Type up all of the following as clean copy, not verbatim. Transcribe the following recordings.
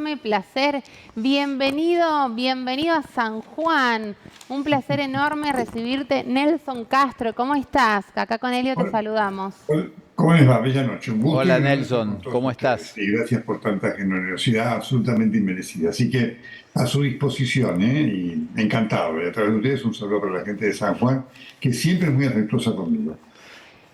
enorme placer. Bienvenido a San Juan. Un placer enorme recibirte, Nelson Castro. ¿Cómo estás? Acá con Elio te Hola, saludamos. ¿cómo les va? Bella noche. Un gusto y Hola un honor estar con Nelson, todos ¿cómo ustedes. estás? Y gracias por tanta generosidad absolutamente inmerecida. Así que a su disposición, ¿eh? Y encantado. Y a través de ustedes un saludo para la gente de San Juan, que siempre es muy afectuosa conmigo.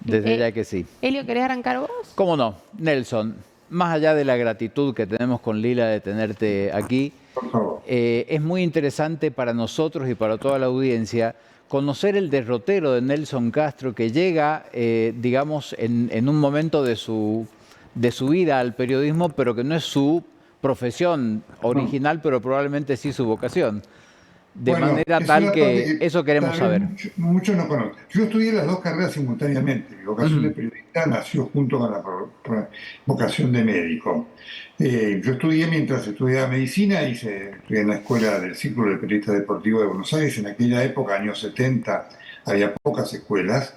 Desde ya que sí. Elio, ¿querés arrancar vos? ¿Cómo no? Nelson, más allá de la gratitud que tenemos con Lila de tenerte aquí, Por favor. es muy interesante para nosotros y para toda la audiencia conocer el derrotero de Nelson Castro que llega, digamos, en un momento de su vida al periodismo, pero que no es su profesión No. original, pero probablemente sí su vocación. De Bueno, manera es tal una parte que que eso queremos tal vez saber. muchos no conocen. Yo estudié las dos carreras simultáneamente. Mi vocación de Ujú. periodista nació junto con la vocación de médico. Yo estudié mientras estudiaba medicina, estudié en la Escuela del Círculo de Periodistas Deportivos de Buenos Aires. En aquella época, años 70, había pocas escuelas.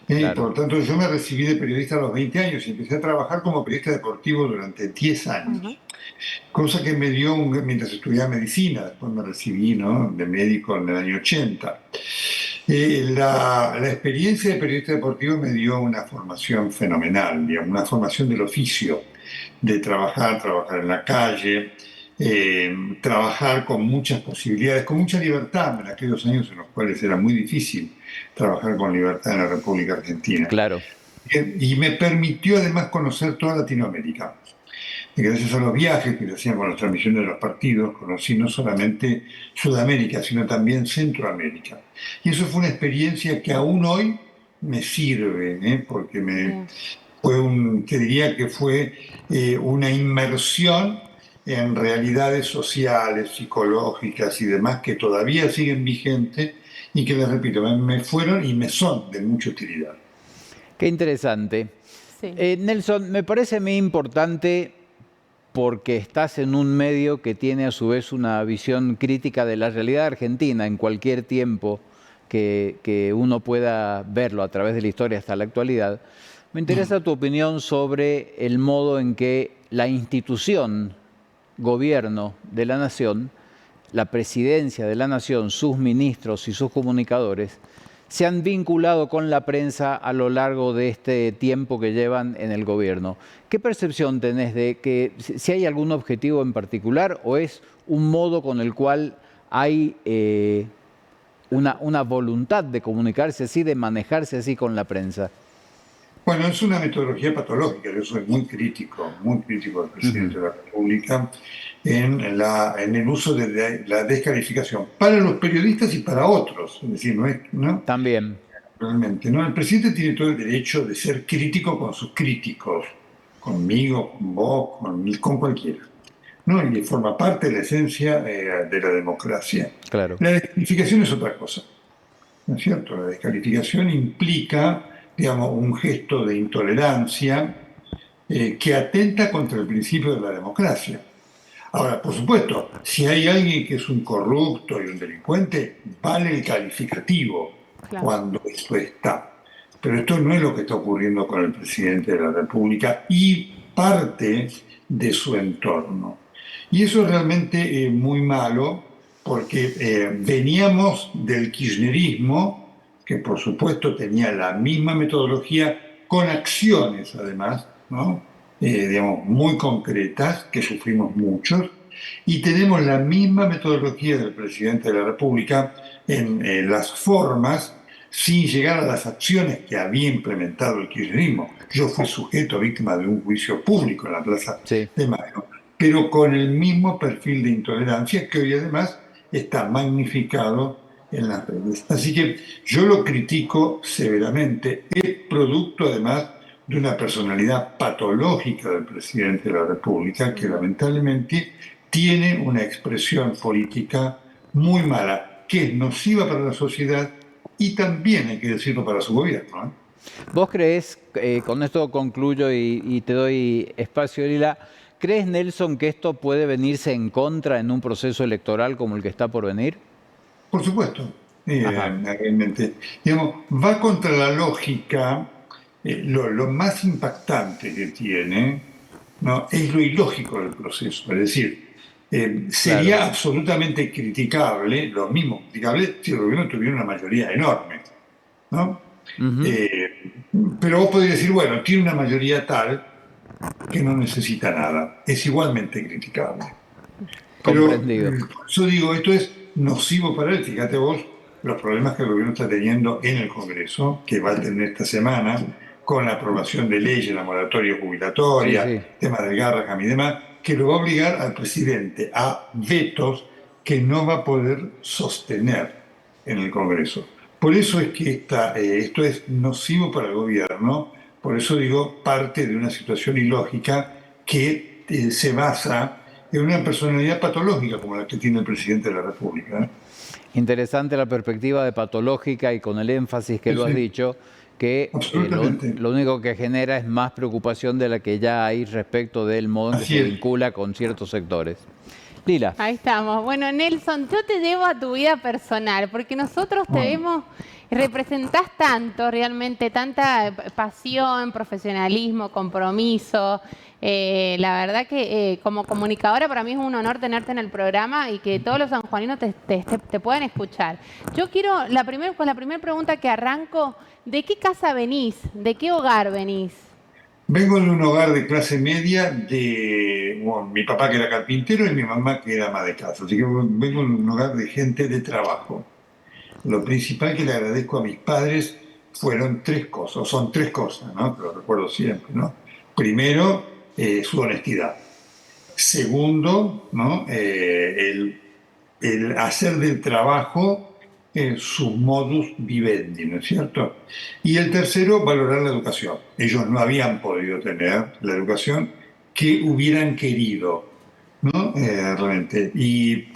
Y por Claro. lo tanto, yo me recibí de periodista a los 20 años y empecé a trabajar como periodista deportivo durante 10 Ajá. años. Cosa que me dio mientras estudiaba medicina, después me recibí, ¿no?, de médico en el año 80. La experiencia de periodista deportivo me dio una formación fenomenal, digamos, una formación del oficio, de trabajar en la calle, trabajar con muchas posibilidades, con mucha libertad, en aquellos años en los cuales era muy difícil trabajar con libertad en la República Argentina. Claro. Y me permitió además conocer toda Latinoamérica. Y gracias a los viajes que se hacían con las transmisiones de los partidos, conocí no solamente Sudamérica, sino también Centroamérica. Y eso fue una experiencia que aún hoy me sirve, ¿eh? Porque Bien. te diría que fue una inmersión en realidades sociales, psicológicas y demás que todavía siguen vigentes y que, les repito, me fueron y me son de mucha utilidad. Qué interesante. Sí. Nelson, me parece a mí importante porque estás en un medio que tiene a su vez una visión crítica de la realidad argentina en cualquier tiempo que uno pueda verlo a través de la historia hasta la actualidad. Me interesa tu opinión sobre el modo en que la institución, gobierno de la nación, la presidencia de la nación, sus ministros y sus comunicadores, se han vinculado con la prensa a lo largo de este tiempo que llevan en el gobierno. ¿Qué percepción tenés de que si hay algún objetivo en particular o es un modo con el cual hay una voluntad de comunicarse así, de manejarse así con la prensa? Bueno, es una metodología patológica. Yo soy muy crítico del Ujú. presidente de la República en el uso de la descalificación para los periodistas y para otros. Es decir, no es, ¿no? También. Realmente, ¿no? El presidente tiene todo el derecho de ser crítico con sus críticos, conmigo, con vos, con cualquiera, ¿no? Y forma parte de la esencia de la democracia. Claro. La descalificación es otra cosa. ¿No es cierto? La descalificación implica, digamos, un gesto de intolerancia que atenta contra el principio de la democracia. Ahora, por supuesto, si hay alguien que es un corrupto y un delincuente, vale el calificativo Claro. cuando eso está. Pero esto no es lo que está ocurriendo con el presidente de la República y parte de su entorno. Y eso es realmente muy malo porque veníamos del kirchnerismo, que por supuesto tenía la misma metodología, con acciones además, ¿no? Digamos, muy concretas, que sufrimos muchos, y tenemos la misma metodología del presidente de la República en las formas, sin llegar a las acciones que había implementado el kirchnerismo. Yo fui sujeto, víctima de un juicio público en la Plaza Sí. de Mayo, pero con el mismo perfil de intolerancia que hoy además está magnificado en las redes. Así que yo lo critico severamente. Es producto además de una personalidad patológica del presidente de la República que Ujú. lamentablemente tiene una expresión política muy mala, que es nociva para la sociedad y también, hay que decirlo, para su gobierno, ¿eh? ¿Vos creés, con esto concluyo y te doy espacio, Lila, crees, Nelson, que esto puede venirse en contra en un proceso electoral como el que está por venir? Por supuesto, Ajá. realmente. Digamos, va contra la lógica, lo más impactante que tiene, ¿no?, es lo ilógico del proceso. Es decir, Sería Claro. absolutamente criticable, lo mismo criticable, si el gobierno tuviera una mayoría enorme, ¿no? Ujú. Eh, pero vos podés decir, bueno, tiene una mayoría tal que no necesita nada. Es igualmente criticable. Pero Comprendido. yo digo, esto es nocivo para él. Fíjate vos los problemas que el gobierno está teniendo en el Congreso, que va a tener esta semana, con la aprobación de leyes, la moratoria Sí, jubilatoria, sí. tema del Garraham y demás, que lo va a obligar al presidente a vetos que no va a poder sostener en el Congreso. Por eso es que esto es nocivo para el gobierno, por eso digo, parte de una situación ilógica que se basa en una personalidad patológica como la que tiene el presidente de la República. ¿Eh? Interesante la perspectiva de patológica y con el énfasis que Sí, lo has sí, dicho, que absolutamente. lo único que genera es más preocupación de la que ya hay respecto del modo en que Así se es. vincula con ciertos sectores. Lila, Ahí estamos. Bueno, Nelson, yo te llevo a tu vida personal, porque nosotros te Bueno, vemos, representás tanto, realmente, tanta pasión, profesionalismo, compromiso. La verdad que como comunicadora para mí es un honor tenerte en el programa y que todos los sanjuaninos te puedan escuchar. Yo quiero, con la primera pregunta que arranco, ¿de qué casa venís? ¿De qué hogar venís? vengo de un hogar de clase media de bueno, mi papá que era carpintero y mi mamá que era ama de casa. Así que vengo de un hogar de gente de trabajo. Lo principal que le agradezco a mis padres fueron tres cosas, o son tres cosas, ¿no? Que lo recuerdo siempre, ¿no? Primero, su honestidad. Segundo, ¿no? El hacer del trabajo su modus vivendi, ¿no es cierto? Y el tercero, valorar la educación. Ellos no habían podido tener la educación que hubieran querido, ¿no? Realmente. Y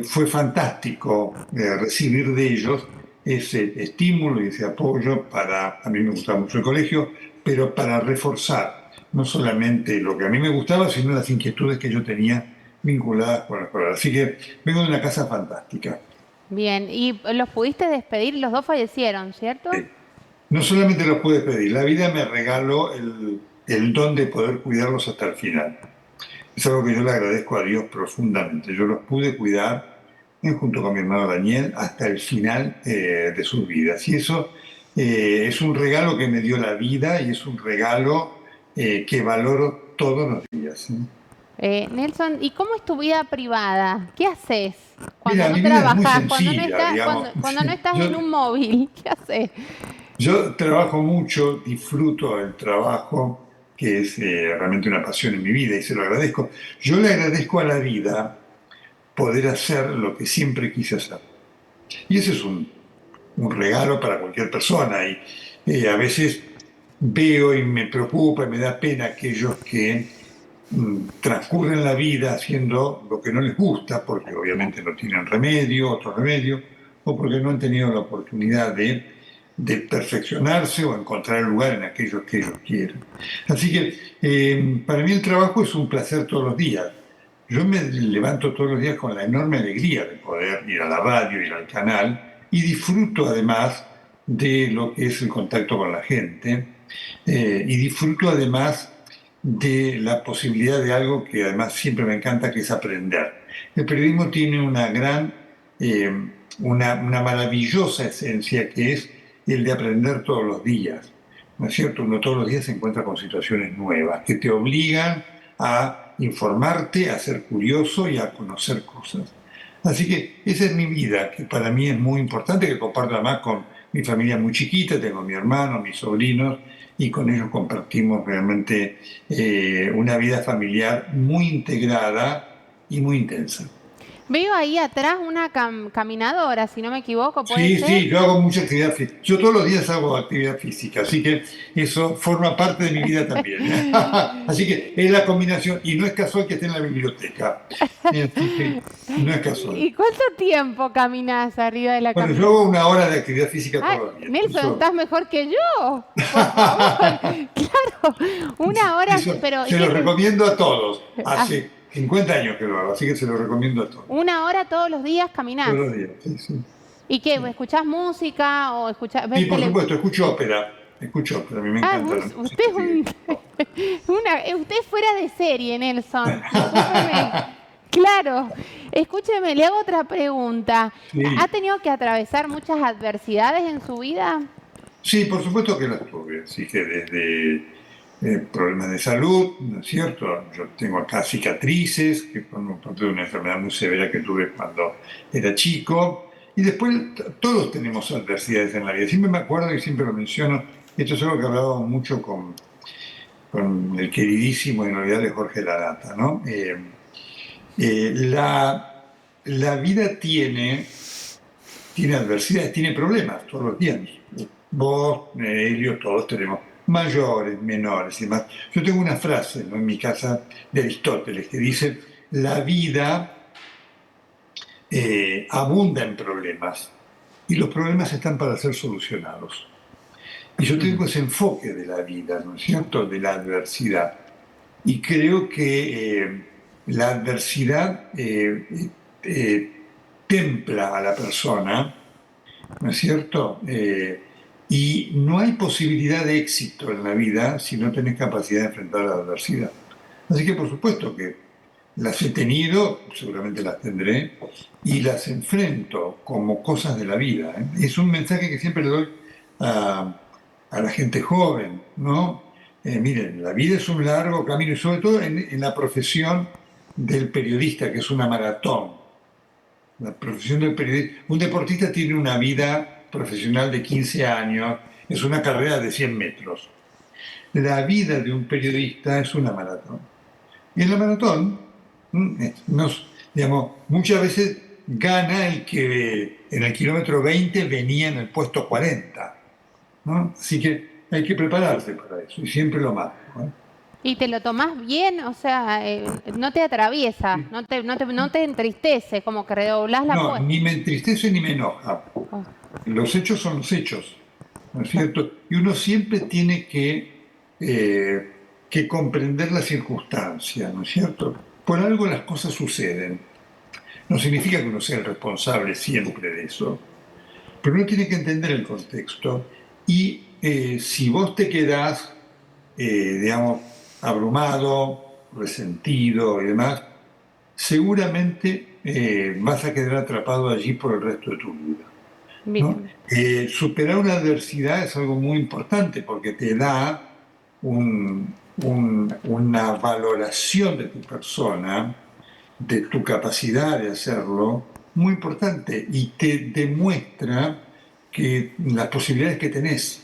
fue fantástico recibir de ellos ese estímulo y ese apoyo para, a mí me gustaba mucho el colegio, pero para reforzar no solamente lo que a mí me gustaba, sino las inquietudes que yo tenía vinculadas con la escuela. Así que vengo de una casa fantástica. Bien, y los pudiste despedir, los dos fallecieron, ¿cierto? No solamente los pude pedir, la vida me regaló el don de poder cuidarlos hasta el final. Es algo que yo le agradezco a Dios profundamente. Yo los pude cuidar junto con mi hermano Daniel hasta el final de sus vidas. Y eso es un regalo que me dio la vida y es un regalo que valoro todos los días. ¿Eh? Nelson, ¿y cómo es tu vida privada? ¿Qué haces cuando Mira, no mi vida es muy trabajas, cuando no sencilla, estás, digamos. cuando no estás Yo, en un móvil? ¿Qué haces? yo trabajo mucho, disfruto del trabajo, que es realmente una pasión en mi vida y se lo agradezco. Yo le agradezco a la vida poder hacer lo que siempre quise hacer. Y ese es un regalo para cualquier persona. Y a veces veo y me preocupa y me da pena aquellos que transcurren la vida haciendo lo que no les gusta, porque Claro. obviamente no tienen remedio, otro remedio, o porque no han tenido la oportunidad de perfeccionarse o encontrar el lugar en aquellos que ellos quieren. Así que para mí el trabajo es un placer todos los días. Yo me levanto todos los días con la enorme alegría de poder ir a la radio, ir al canal, y disfruto además de lo que es el contacto con la gente, y disfruto además de la posibilidad de algo que además siempre me encanta, que es aprender. El periodismo tiene una gran, eh, una maravillosa esencia que es el de aprender todos los días. ¿No es cierto? Uno todos los días se encuentra con situaciones nuevas que te obligan a informarte, a ser curioso y a conocer cosas. Así que esa es mi vida, que para mí es muy importante, que comparto además con mi familia muy chiquita, tengo mi hermano, mis sobrinos, y con ellos compartimos realmente una vida familiar muy integrada y muy intensa. Veo ahí atrás una caminadora, si no me equivoco, ¿puede Sí, ser? sí, yo hago mucha actividad física. Yo todos los días hago actividad física, así que eso forma parte de mi vida también. Así que es la combinación, y no es casual que esté en la biblioteca. Así que no es casual. ¿Y cuánto tiempo caminas arriba de la Bueno, yo caminadora? hago una hora de actividad física Ah, todos los días. Nelson, Eso, estás mejor que yo, por favor. Claro, una hora, eso pero ¿y se lo qué? recomiendo a todos. Ah, Hace 50 años que lo hago, así que se lo recomiendo a todos. una hora todos los días Todos caminás. los días, sí, sí. ¿Y qué? ¿Escuchás música o Sí, ves por televisión? supuesto, escucho ópera. Escucho ópera, a mí me Ah, encanta la usted música, es así que un, escucho ópera. usted es fuera de serie, Nelson. Discúlpeme. Claro. Escúcheme, le hago otra pregunta. ¿Ha Sí. tenido que atravesar muchas adversidades en su vida? Sí, por supuesto que las tuve, así que desde problemas de salud, ¿no es cierto? Yo tengo acá cicatrices, que forman parte de una enfermedad muy severa que tuve cuando era chico, y después todos tenemos adversidades en la vida. Siempre me acuerdo y siempre lo menciono, esto es algo que hablaba mucho con el queridísimo y inolvidable Jorge Larata, ¿no? Eh, la, la vida tiene adversidades, tiene problemas todos los días. Vos, Elio, todos tenemos mayores, menores y demás. Yo tengo una frase, ¿no?, en mi casa de Aristóteles que dice, la vida abunda en problemas y los problemas están para ser solucionados. Y yo tengo ese enfoque de la vida, ¿no es cierto?, de la adversidad. Y creo que la adversidad templa a la persona, ¿no es cierto? Y no hay posibilidad de éxito en la vida si no tenés capacidad de enfrentar la adversidad. Así que por supuesto que las he tenido, seguramente las tendré, y las enfrento como cosas de la vida, ¿eh? Es un mensaje que siempre le doy a la gente joven, ¿no? Miren, la vida es un largo camino y sobre todo en la profesión del periodista, que es una maratón. La profesión del periodista. Un deportista tiene una vida profesional de 15 años, es una carrera de 100 metros. La vida de un periodista es una maratón. Y en la maratón, digamos, muchas veces gana el que en el kilómetro 20 venía en el puesto 40, ¿no? Así que hay que prepararse para eso, y siempre lo más, ¿no? ¿Y te lo tomás bien? O sea, no te atraviesa, no te entristece, como que redoblás la No, apuesta. ni me entristece ni me enoja. Oh, Los hechos son los hechos, ¿no es claro. cierto? Y uno siempre tiene que comprender la circunstancia, ¿no es cierto? Por algo las cosas suceden. No significa que uno sea el responsable siempre de eso, pero uno tiene que entender el contexto y si vos te quedás, digamos, abrumado, resentido y demás, seguramente vas a quedar atrapado allí por el resto de tu vida, ¿no? Bien. Superar una adversidad es algo muy importante porque te da una valoración de tu persona, de tu capacidad de hacerlo, muy importante y te demuestra que las posibilidades que tenés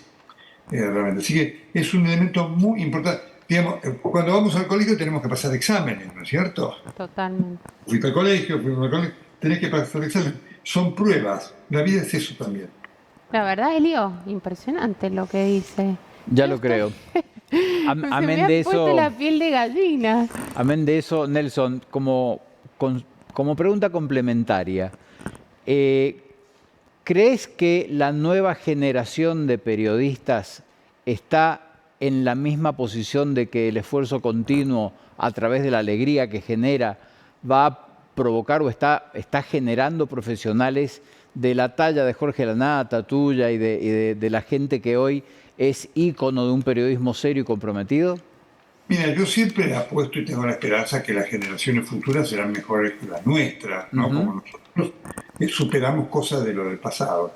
realmente. Así que es un elemento muy importante. Digamos, cuando vamos al colegio tenemos que pasar exámenes, ¿no es cierto? Totalmente. Fuiste al colegio, fuiste al colegio, tenés que pasar exámenes. Son pruebas. La vida es eso también. La verdad, Elio, impresionante lo que dice. Ya Yo lo estoy... creo. Se me Amén ha de puesto eso, la piel de gallina. amén de eso, Nelson, como pregunta complementaria, eh, ¿crees que la nueva generación de periodistas está en la misma posición de que el esfuerzo continuo a través de la alegría que genera va a provocar o está generando profesionales de la talla de Jorge Lanata, tuya y de la gente que hoy es ícono de un periodismo serio y comprometido? Mira, yo siempre apuesto y tengo la esperanza que las generaciones futuras serán mejores que las nuestras, ¿no? Ujú. Como nosotros superamos cosas de lo del pasado.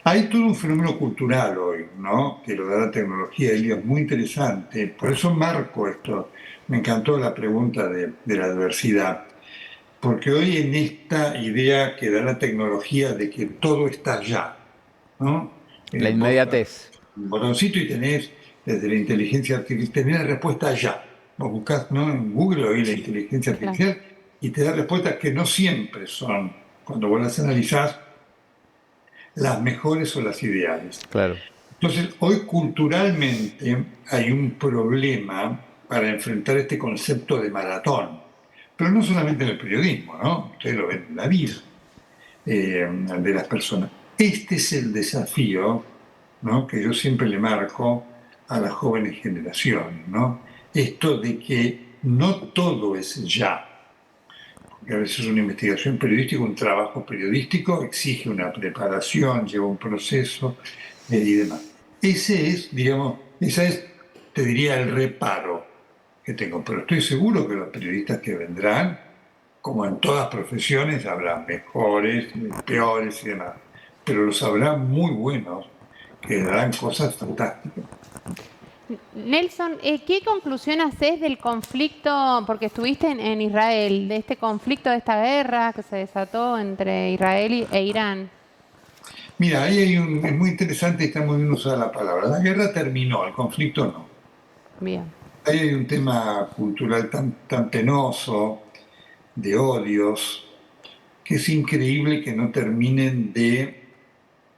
Hay todo un fenómeno cultural hoy, ¿no? Que lo da la tecnología, y es muy interesante. Por eso marco esto. Me encantó la pregunta de la adversidad. Porque hoy en esta idea que da la tecnología de que todo está ya, ¿no? La Vos inmediatez. un botoncito y tenés desde la inteligencia artificial, tenés la respuesta ya. Vos buscás, ¿no?, en Google hoy la inteligencia Claro. artificial y te da respuestas que no siempre son, cuando vos las analizás, las mejores o las ideales. Claro. Entonces, hoy culturalmente hay un problema para enfrentar este concepto de maratón, pero no solamente en el periodismo, ¿no? Ustedes lo ven en la vida de las personas. Este es el desafío, ¿no?, que yo siempre le marco a las jóvenes generaciones, ¿no? Esto de que no todo es ya, porque a veces una investigación periodística, un trabajo periodístico exige una preparación, lleva un proceso y demás. Ese es, digamos, esa es, te diría, el reparo que tengo, pero estoy seguro que los periodistas que vendrán como en todas profesiones, habrá mejores, peores y demás, pero los habrá muy buenos que harán cosas fantásticas. Nelson, ¿qué conclusión haces del conflicto, porque estuviste en Israel, de este conflicto, de esta guerra que se desató entre Israel e Irán? Mira, ahí es muy interesante y está muy bien usada la palabra. La guerra terminó, el conflicto no. Bien, Ahí hay un tema cultural tan penoso, de odios, que es increíble que no terminen de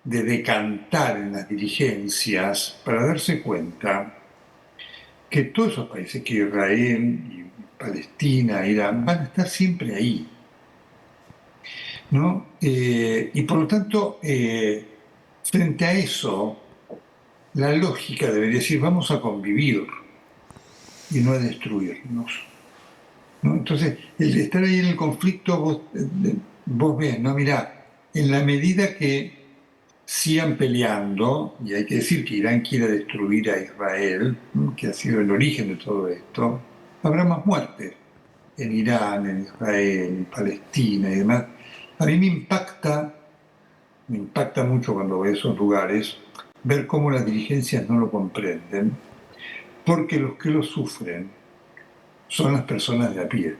decantar en las dirigencias para darse cuenta que todos esos países, que Israel, y Palestina, Irán, van a estar siempre ahí, ¿no? Y por lo tanto, frente a eso, la lógica debería decir, vamos a convivir y no a destruirnos, ¿no? Entonces, el estar ahí en el conflicto, vos ves, ¿no? Mirá, en la medida que sigan peleando, y hay que decir que Irán quiere destruir a Israel, que ha sido el origen de todo esto, habrá más muertes en Irán, en Israel, en Palestina y demás. A mí me impacta mucho cuando voy a esos lugares, ver cómo las dirigencias no lo comprenden, porque los que lo sufren son las personas de a pie.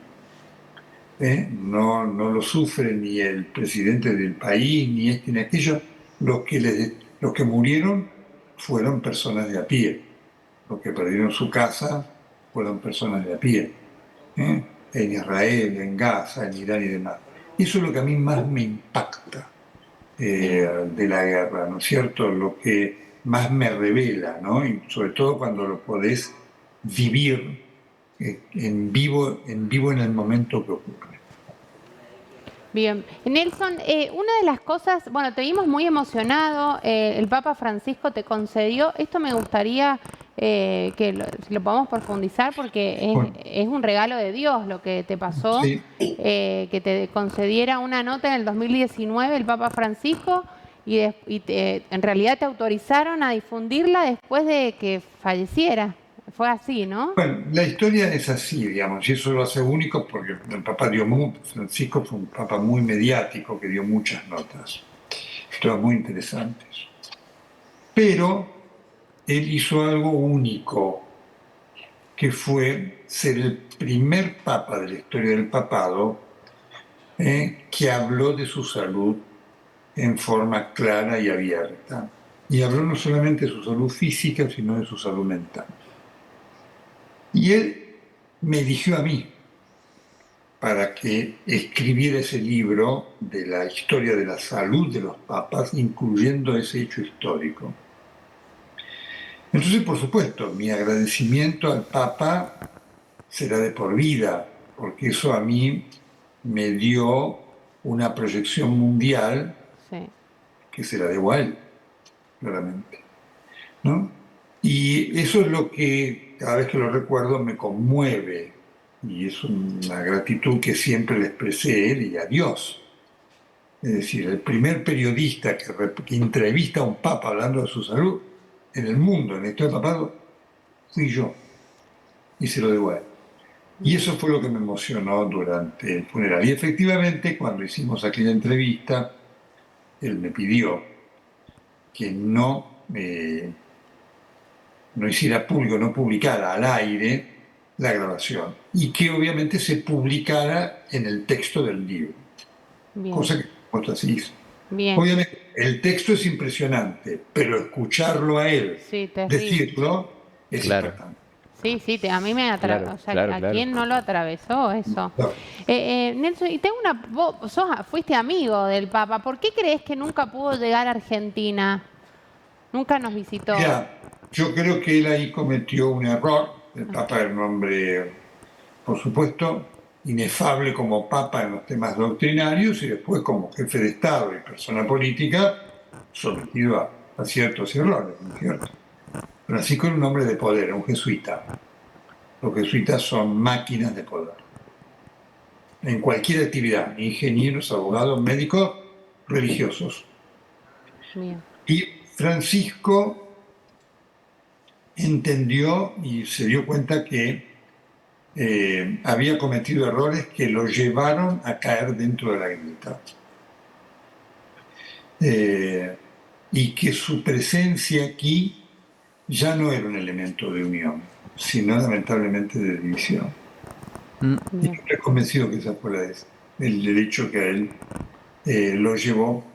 No lo sufre ni el presidente del país, ni este ni aquello. Los que murieron fueron personas de a pie. Los que perdieron su casa fueron personas de a pie. ¿eh? En Israel, en Gaza, en Irán y demás. Eso es lo que a mí más me impacta bien. de la guerra, ¿no es cierto? Lo que más me revela, ¿no? Y sobre todo cuando lo podés vivir en vivo en el momento que ocurre. Bien. Nelson, una de las cosas, bueno, te vimos muy emocionado, el Papa Francisco te concedió, esto me gustaría que si lo podamos profundizar porque Bueno, es un regalo de Dios lo que te pasó, sí, que te concediera una nota en el 2019 el Papa Francisco en realidad te autorizaron a difundirla después de que falleciera. Fue así, ¿no? bueno, la historia es así, digamos, y eso lo hace único porque el Papa Francisco fue un Papa muy mediático que dio muchas notas, todas muy interesantes. Pero él hizo algo único, que fue ser el primer Papa de la historia del papado que habló de su salud en forma clara y abierta. Y habló no solamente de su salud física, sino de su salud mental. Y él me eligió a mí para que escribiera ese libro de la historia de la salud de los papas, incluyendo ese hecho histórico. Entonces, por supuesto, mi agradecimiento al Papa será de por vida, porque eso a mí me dio una proyección mundial Sí. que se la debo a él, claramente, ¿no? Y eso es lo que cada vez que lo recuerdo me conmueve, y es una gratitud que siempre le expresé a él y a Dios. Es decir, el primer periodista que entrevista a un papa hablando de su salud en el mundo, en esto de papado, fui yo, y se lo debo a él. Y Bien. eso fue lo que me emocionó durante el funeral. Y efectivamente, cuando hicimos aquella entrevista, él me pidió que no hiciera público, no publicara al aire la grabación y que obviamente se publicara en el texto del libro, Bien. cosa que por así hizo. Bien. Obviamente el texto es impresionante, pero escucharlo a él Sí, terrible. decirlo es Claro, impactante. Sí, sí, a mí me atravesó, claro, o sea, claro, ¿a claro. quién no lo atravesó eso? Claro. Nelson, y tengo vos fuiste amigo del Papa, ¿por qué crees que nunca pudo llegar a Argentina? Nunca nos visitó. Mira, yo creo que él ahí cometió un error. El Papa era un hombre, por supuesto, inefable como Papa en los temas doctrinarios y después como jefe de Estado y persona política sometido a ciertos errores, ¿no es cierto? Francisco era un hombre de poder, era un jesuita. Los jesuitas son máquinas de poder. En cualquier actividad, ingenieros, abogados, médicos, religiosos. Bien, Y Francisco entendió y se dio cuenta que había cometido errores que lo llevaron a caer dentro de la grieta. Y que su presencia aquí ya no era un elemento de unión, sino lamentablemente de división. Y yo estoy convencido que esa fue el hecho que a él lo llevó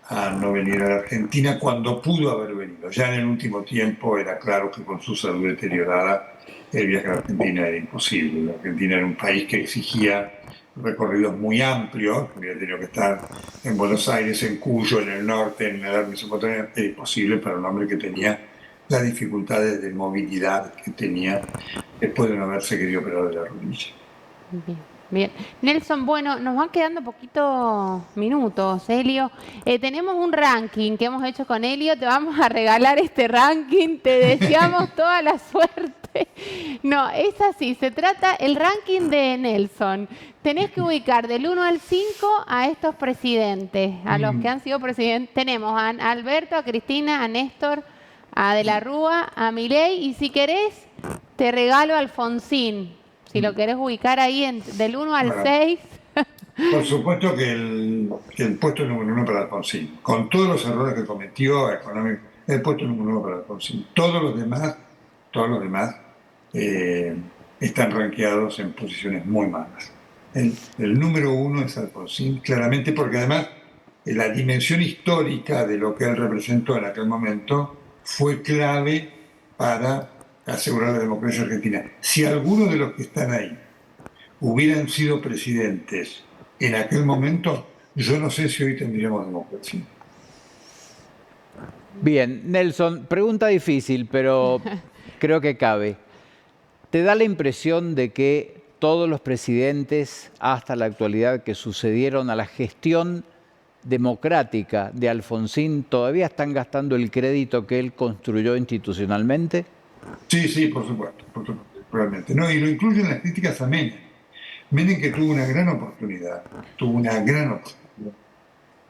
a no venir a la Argentina cuando pudo haber venido. Ya en el último tiempo era claro que con su salud deteriorada el viaje a la Argentina era imposible. La Argentina era un país que exigía recorridos muy amplios, había tenido que estar en Buenos Aires, en Cuyo, en el norte, en la Mesopotamia, era imposible para un hombre que tenía las dificultades de movilidad que tenía después de no haberse querido operar de la rodilla. Bien, bien. Nelson, bueno, nos van quedando poquitos minutos, Helio. Tenemos un ranking que hemos hecho con Helio. Te vamos a regalar este ranking. Te deseamos toda la suerte. No, es así. Se trata el ranking de Nelson. Tenés que ubicar del 1 al 5 a estos presidentes, a los que han sido presidentes. Tenemos a Alberto, a Cristina, a Néstor, a De la Rúa, a Milei. Y si querés, te regalo a Alfonsín. Si lo querés ubicar ahí del 1 al 6. Por supuesto que el puesto número 1 para Alfonsín, con todos los errores que cometió económicos, el puesto número 1 para Alfonsín. Todos los demás están rankeados en posiciones muy malas. El número 1 es Alfonsín, claramente, porque además la dimensión histórica de lo que él representó en aquel momento fue clave para asegurar la democracia argentina. Si alguno de los que están ahí hubieran sido presidentes en aquel momento, yo no sé si hoy tendríamos democracia. Bien, Nelson, pregunta difícil, pero creo que cabe. ¿Te da la impresión de que todos los presidentes hasta la actualidad que sucedieron a la gestión democrática de Alfonsín todavía están gastando el crédito que él construyó institucionalmente? Sí, por supuesto, realmente. No, y lo incluyo en las críticas a Menem. Menem que tuvo una gran oportunidad,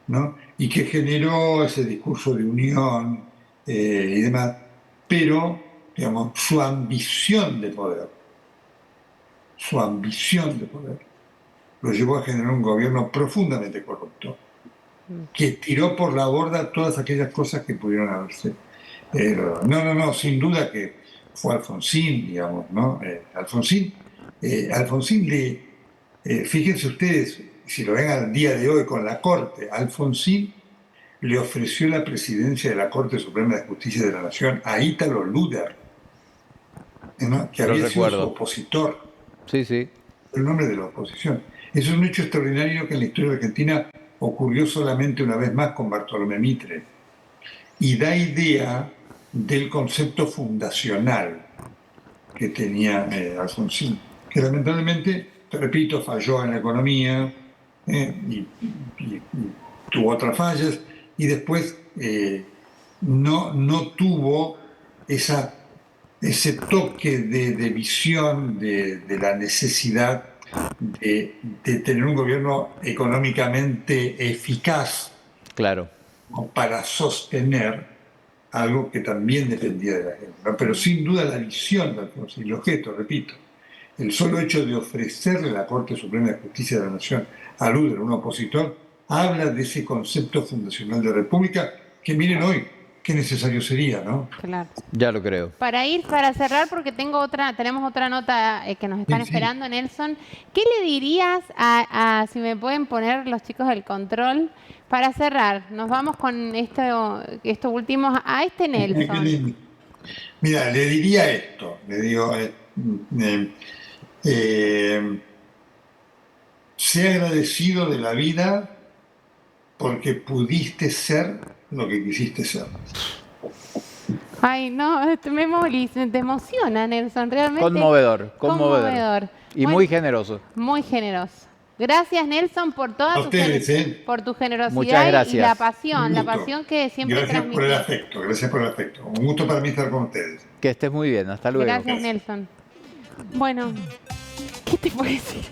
¿no? Y que generó ese discurso de unión y demás, pero, digamos, su ambición de poder, lo llevó a generar un gobierno profundamente corrupto, que tiró por la borda todas aquellas cosas que pudieron haberse. No, sin duda que fue Alfonsín, digamos, ¿no? Alfonsín fíjense ustedes, si lo ven al día de hoy con la Corte, Alfonsín le ofreció la presidencia de la Corte Suprema de Justicia de la Nación a Ítalo Luder, ¿no? Que había sido su opositor. Sí. El nombre de la oposición. Eso es un hecho extraordinario que en la historia de Argentina ocurrió solamente una vez más con Bartolomé Mitre. Y da idea del concepto fundacional que tenía Alfonsín, que lamentablemente, te repito, falló en la economía y tuvo otras fallas, y después no tuvo ese toque de visión de la necesidad de tener un gobierno económicamente eficaz. Claro. Para sostener algo que también dependía de la gente, ¿no? Pero sin duda la visión de Alfonsín, los gestos, repito, el solo hecho de ofrecerle a la Corte Suprema de Justicia de la Nación a Luder, un opositor, habla de ese concepto fundacional de república que miren hoy qué necesario sería, ¿no? Claro. Ya lo creo. Para cerrar, porque tenemos otra nota que nos están esperando, Nelson. ¿Qué le dirías si me pueden poner los chicos del control? Para cerrar, nos vamos con esto último, a Nelson. Mira, le diría esto, le digo, sé agradecido de la vida porque pudiste ser lo que quisiste ser. Ay, no, me moviliza, te emociona, Nelson, realmente. Conmovedor. Y muy generoso. Muy generoso. Gracias, Nelson, por toda por tu generosidad y la pasión que siempre transmitís. Gracias por el afecto. Un gusto para mí estar con ustedes. Que estés muy bien, hasta luego. Gracias, Nelson. Bueno, ¿qué te puedo decir?